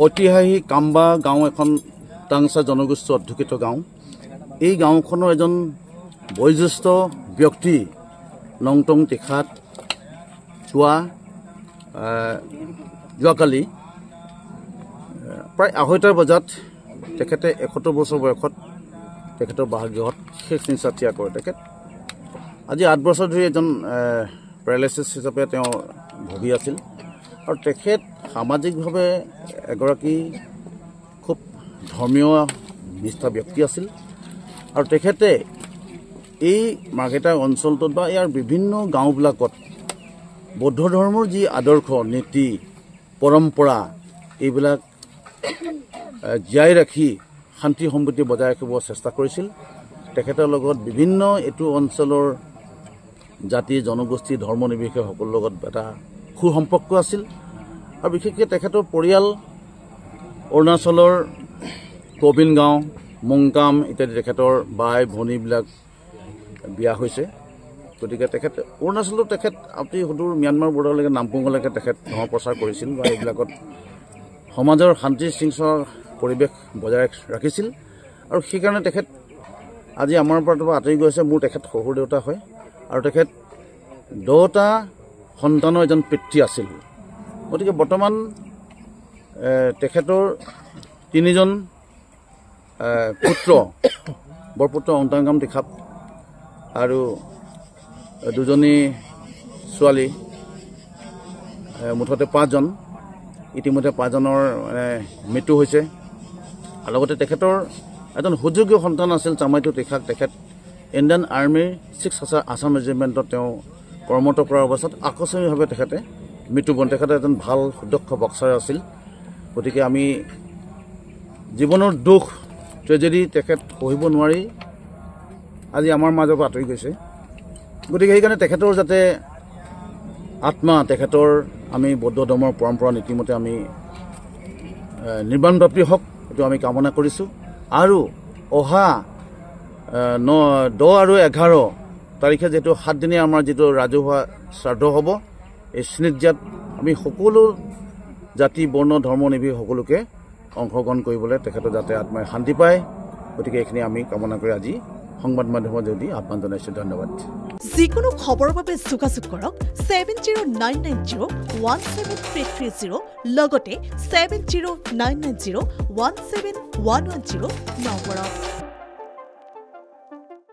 ঐতিহাসিক কাম্বা গাঁও এখন টাংচা জনগোষ্ঠী অধ্যুষিত গাঁও। এই গাঁওখনৰ এজন বয়োজ্যেষ্ঠ ব্যক্তি নংটং তেখাত যোৱাকালি প্ৰায় ২:৩০ বজাত তেখেতে ৭১ বছৰ বয়সত তেখেতৰ বাসগৃহত শেষ নিশ্বাস ত্যাগ কৰে। তেখেত আজি ৮ বছৰ ধৰি এজন পেৰালাইচিছ হিচাপে তেওঁ ভুগি আছিল আৰু তেখেত সামাজিকভাৱে এগৰাকী খুব ধৰ্মীয় নিষ্ঠা ব্যক্তি আছিল আৰু তেখেতে এই মাৰ্ঘেৰিটা অঞ্চলটোত বা ইয়াৰ বিভিন্ন গাঁওবিলাকত বৌদ্ধ ধৰ্মৰ যি আদৰ্শ নীতি পৰম্পৰা এইবিলাক জীয়াই ৰাখি শান্তি সম্প্ৰীতি বজাই ৰাখিব চেষ্টা কৰিছিল। তেখেতৰ লগত বিভিন্ন এইটো অঞ্চলৰ জাতি জনগোষ্ঠী ধৰ্ম নিৰ্বিশেষে সকলোৰ লগত এটা সুসম্পৰ্ক আছিল আৰু বিশেষকৈ তেখেতৰ পৰিয়াল অৰুণাচলৰ কবিন গাঁও মুংকাম ইত্যাদি তেখেতৰ বাই ভনীবিলাক বিয়া হৈছে। গতিকে তেখেত অৰুণাচলত আপুনি সুদূৰ ম্যানমাৰ বৰ্ডাৰলৈকে নামপুংলৈকে তেখেত ধৰ্ম প্ৰচাৰ কৰিছিল বা এইবিলাকত সমাজৰ শান্তি শৃংখলাৰ পৰিৱেশ বজাই ৰাখিছিল আৰু সেইকাৰণে তেখেত আজি আমাৰ পৰা আঁতৰি গৈছে। মোৰ তেখেত শহুৰ দেউতা হয় আৰু তেখেত 10টা সন্তানৰ এজন পিতৃ আছিল। গতিকে বৰ্তমান তেখেতৰ 3জন পুত্ৰ বৰপুত্ৰ অংটাংগাম তেখাপ আৰু 2জনী ছোৱালী, মুঠতে 5জন। ইতিমধ্যে 5জনৰ মৃত্যু হৈছে আৰু লগতে তেখেতৰ এজন সুযোগ্য সন্তান আছিল চামাইটো তেখাক। তেখেত ইণ্ডিয়ান আৰ্মিৰ 6 আছাম ৰেজিমেণ্টত তেওঁ কৰ্মৰত কৰাৰ অৱস্থাত আকস্মিকভাৱে তেখেতে মৃত্যুবৰণ। তেখেতে এজন ভাল সুদক্ষ বক্সাৰ আছিল। গতিকে আমি জীৱনৰ দুখ ট্ৰেজেডি তেখেত সহিব নোৱাৰি আজি আমাৰ মাজৰ পৰা আঁতৰি গৈছে। গতিকে সেইকাৰণে তেখেতৰ যাতে আত্মা তেখেতৰ আমি বৌদ্ধ ধৰ্মৰ পৰম্পৰা নীতিমতে আমি নিৰ্বাণপ্ৰাপ্তি হওক এইটো আমি কামনা কৰিছোঁ। আৰু অহা 10 আৰু 11 তাৰিখে যিহেতু 7 দিনীয়া আমাৰ যিটো ৰাজহুৱা শ্ৰাদ্ধ হ'ব, এই শ্ৰীনিজাত আমি সকলো জাতি বৰ্ণ ধৰ্ম নিৰ্বিশেষে সকলোকে অংশগ্ৰহণ কৰিবলৈ তেখেতৰ যাতে আত্মাই শান্তি পায়। গতিকে এইখিনি আমি কামনা কৰি আজি সংবাদ মাধ্যমৰ যোগেদি আহ্বান জনাইছোঁ। ধন্যবাদ। যিকোনো খবৰৰ বাবে যোগাযোগ কৰক 7099017330 লগতে 7099017110 নম্বৰত।